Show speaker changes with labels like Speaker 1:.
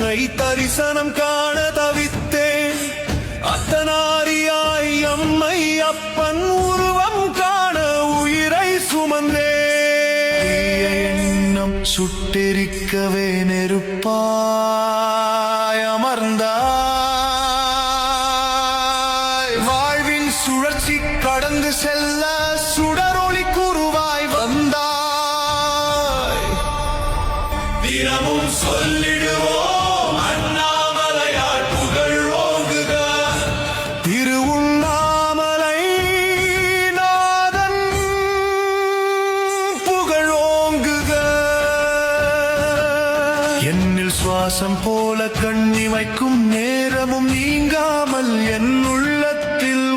Speaker 1: உன்னை தரிசனம் காண தவித்தேன். அத்தனாரியாய் அம்மை அப்பன் உருவம் காண உயிரை சுமந்தே. எண்ணம் சுட்டெரிக்கவே நெருப்பாய் அமர்ந்தாய். வாழ்வின் சுழற்சி கடந்து செல்ல சுடரொளி குருவாய் வந்தாய். தினமும் சொல்லிடுவோம் அண்ணாமலையார் புகழ் ஓங்குக. திருவுண்ணாமலை நாதன் புகழ் ஓங்குக. என்னில் சுவாசம் போல கண்ணிமைக்கும் நேரமும் நீங்காமல் என் உள்ளத்தில்